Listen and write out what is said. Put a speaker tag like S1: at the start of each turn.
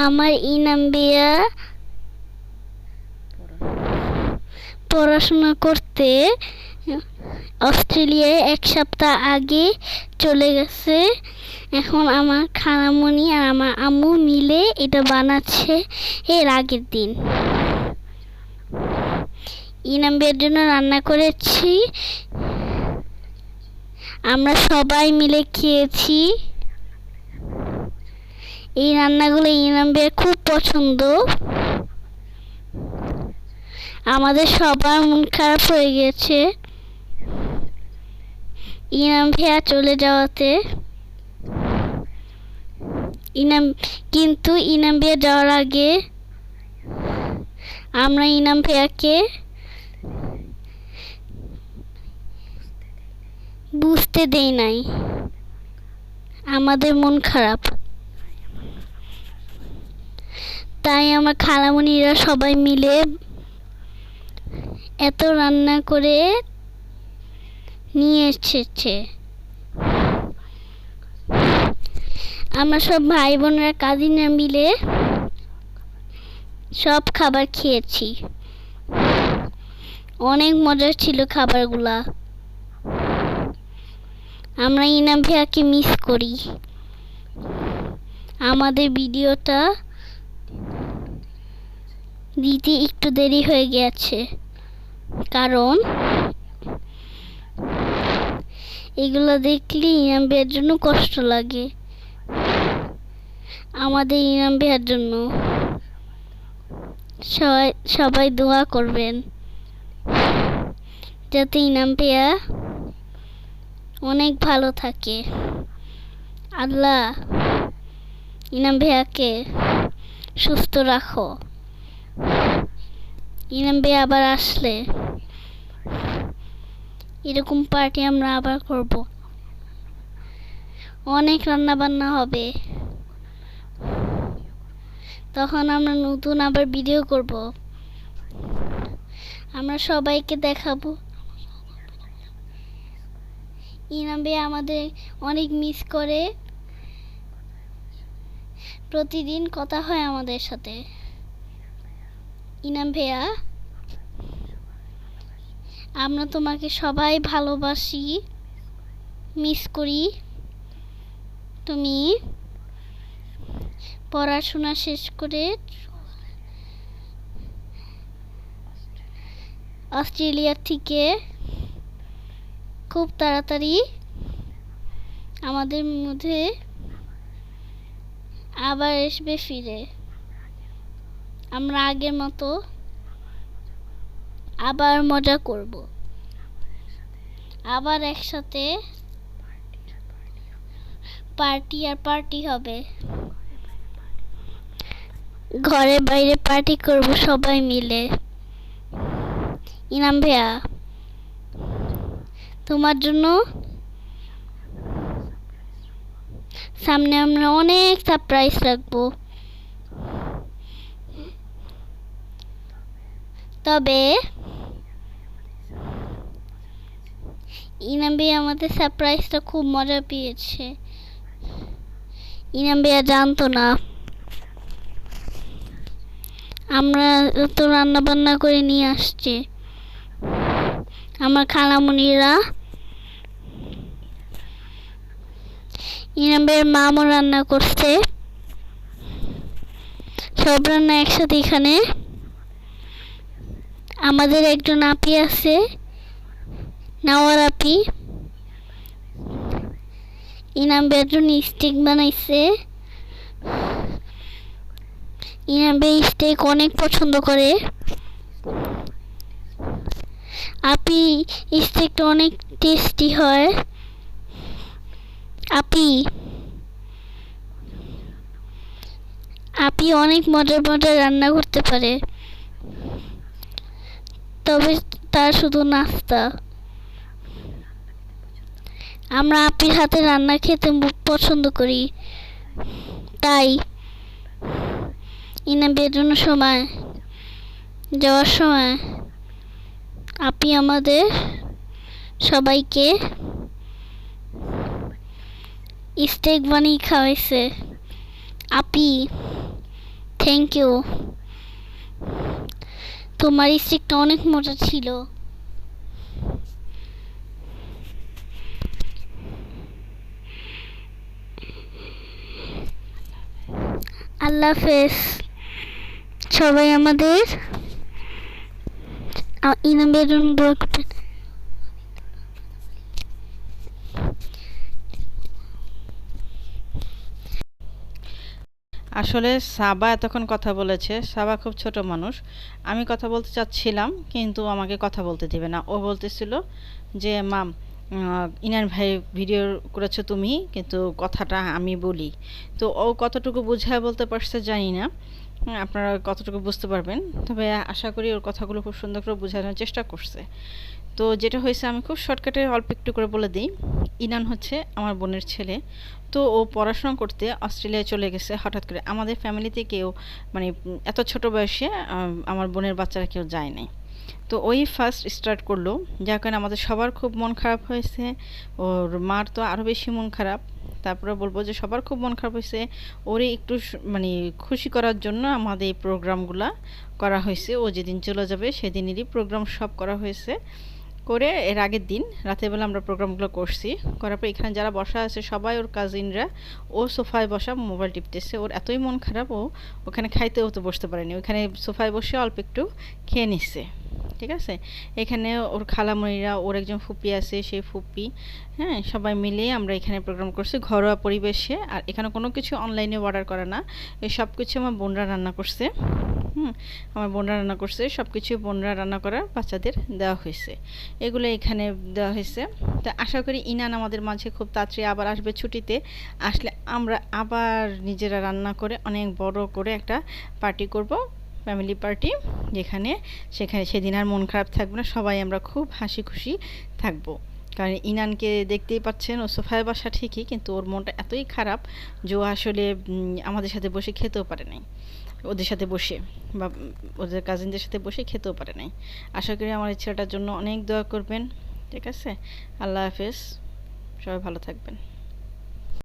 S1: আমার ইনাম ভাইয়া পড়াশোনা করতে অস্ট্রেলিয়ায় 1 সপ্তাহ আগে চলে গেছে। এখন আমার খালামণি আর আমার আম্মু মিলে এটা বানাচ্ছে এর আগের দিন। ইনাম ভাইয়ের জন্য রান্না করেছি, আমরা সবাই মিলে খেয়েছি। এই রান্নাগুলো ইনাম ভাইয়ের খুব পছন্দ। আমাদের সবার মন খারাপ হয়ে গেছে ইনাম ভাইয়া চলে যাওয়াতে। কিন্তু ইনাম ভাইয়া যাওয়ার আগে আমরা ইনাম ভাইয়াকে বুঝতে দেই নাই আমাদের মন খারাপ। তাই আমার খালামণিরা সবাই মিলে এত রান্না করে নিয়ে এসেছে। আমরা সব ভাই বোনেরা কাজিনরা মিলে সব খাবার খেয়েছি। অনেক মজার ছিল খাবারগুলা। আমরা ইনাম ভাইয়াকে মিস করি। আমাদের ভিডিওটা দিতে একটু দেরি হয়ে গেছে, কারণ এগুলো দেখলে ইনাম ভাইয়ার জন্য কষ্ট লাগে। আমাদের ইনাম ভাইয়ার জন্য সবাই দোয়া করবেন যাতে ইনাম ভাইয়া অনেক ভালো থাকে। আল্লাহ ইনাম ভাইয়াকে সুস্থ রাখো। ইনাম ভাইয়া আবার আসলে এরকম পার্টি আমরা আবার করব। অনেক রান্না বান্না হবে, তখন আমরা নতুন আবার ভিডিও করব। আমরা সবাইকে দেখাবো। ইনাম ভাইয়া আমাদের অনেক মিস করে। প্রতিদিন কথা হয় আমাদের সাথে। ইনাম ভাইয়া, আমরা তোমাকে সবাই ভালোবাসি, মিস করি। তুমি পড়াশোনা শেষ করে অস্ট্রেলিয়া থেকে খুব তাড়াতাড়ি আমাদের মধ্যে আবার আসবে ফিরে। আমরা আগের মতো আবার মজা করব, আবার একসাথে পার্টি আর পার্টি হবে। ঘরে বাইরে পার্টি করব সবাই মিলে। ইনাম ভাইয়া, তোমার জন্য সামনে আমরা অনেক সারপ্রাইজ রাখবো। তবে ইনাম ভাইয়া আমাদের সারপ্রাইজটা খুব মজা পেয়েছে। ইনাম ভাইয়া জানতো না আমরা তো রান্না বান্না করে নিয়ে আসছি। আমার খালামণিরা, ইনাম ভাইয়ের মামও রান্না করছে। সব রান্না একসাথে এখানে। আমাদের একজন আপি আছে, নাওয়ার আপি। ইনাম ভাইয়ের জন্য স্টেক বানাইছে। ইনাম ভাই স্টেক অনেক পছন্দ করে। আপি স্টেকটা অনেক টেস্টি হয়। আপি অনেক মজার মজার রান্না করতে পারে। তবে তার শুধু নাস্তা। আমরা আপির হাতে রান্না খেতে পছন্দ করি। তাই ইনাম ভাইয়ের জন্য যাওয়ার সময় আপি আমাদের সবাইকে স্টেক বানিয়ে খাওয়াইছে। আপি থ্যাংক ইউ। তোমার স্টিকটা অনেক মোটা ছিল। আল্লাহ হাফেজ সবাই। আমাদের ইনামের জন্য দোয়া করবেন।
S2: আসলে সাবা এতক্ষণ কথা বলেছে। সাবা খুব ছোট মানুষ। আমি কথা বলতে চাচ্ছিলাম কিন্তু আমাকে কথা বলতে দিবে না। ও বলতেছিল যে মাম, ইনান ভাই ভিডিও করেছো তুমি, কিন্তু কথাটা আমি বলি। তো ও কতটুকু বুঝায় বলতে পারছে জানি না। আপনারা কতটুকু বুঝতে পারবেন, তবে আশা করি ওর কথাগুলো খুব সুন্দর করে বোঝানোর চেষ্টা করছে। তো যেটা হয়েছে আমি খুব শর্টকাটে অল্প একটু করে বলে দিই। ইনান হচ্ছে আমার বোনের ছেলে। তো ও পড়াশোনা করতে অস্ট্রেলিয়ায় চলে গেছে হঠাৎ করে। আমাদের ফ্যামিলিতে কেউ মানে এত ছোট বয়সে আমার বোনের বাচ্চারা কেউ যায় নাই। তো ওই ফার্স্ট স্টার্ট করলো, যার কারণে আমাদের সবার খুব মন খারাপ হয়েছে। ওর মার তো আরও বেশি মন খারাপ। তারপরে বলবো যে সবার খুব মন খারাপ হয়েছে। ওরে একটু মানে খুশি করার জন্য আমাদের এই প্রোগ্রামগুলা করা হয়েছে। ও যেদিন চলে যাবে সেদিনেরই প্রোগ্রাম সব করা হয়েছে। করে এর আগের দিন রাতের বেলা আমরা প্রোগ্রামগুলো করছি। করার পর এখানে যারা বসা আছে সবাই ওর কাজিনরা, ও সোফায় বসা মোবাইল টিপতেছে। ওর এতই মন খারাপ, ও ওখানে খাইতেও তো বসতে পারেনি, ওখানে সোফায় বসে অল্প একটু খেয়ে নিচ্ছে। ঠিক আছে, এখানে ওর খালামণিরা, ওর একজন ফুপি আছে, সেই ফুপি, হ্যাঁ, সবাই মিলে আমরা এখানে প্রোগ্রাম করছি ঘরোয়া পরিবেশে। আর এখানে কোনো কিছু অনলাইনে অর্ডার করা না, এই সব কিছু আমার বোনরা রান্না করছে। আমার বোনরা রান্না করছে, সব কিছু বোনরা রান্না করা বাচ্চাদের দেওয়া হয়েছে। এগুলো এখানে দেওয়া হয়েছে। তো আশা করি ইনান আমাদের মাঝে খুব তাড়াতাড়ি আবার আসবে ছুটিতে। আসলে আমরা আবার নিজেরা রান্না করে অনেক বড় করে একটা পার্টি করব, ফ্যামিলি পার্টি, যেখানে সেখানে সেদিন আর মন খারাপ থাকবে না, সবাই আমরা খুব হাসি খুশি থাকবো। কারণ ইনানকে দেখতেই পাচ্ছেন, ও সোফায় বসা ঠিকই, কিন্তু ওর মনটা এতই খারাপ যে ও আসলে আমাদের সাথে বসে খেতেও পারে নাই, ওদের সাথে বসে বা ওদের কাজিনদের সাথে বসে খেতেও পারে নাই। আশা করি আমার এই ছেলেটার জন্য অনেক দোয়া করবেন। ঠিক আছে, আল্লাহ হাফেজ, সবাই ভালো থাকবেন।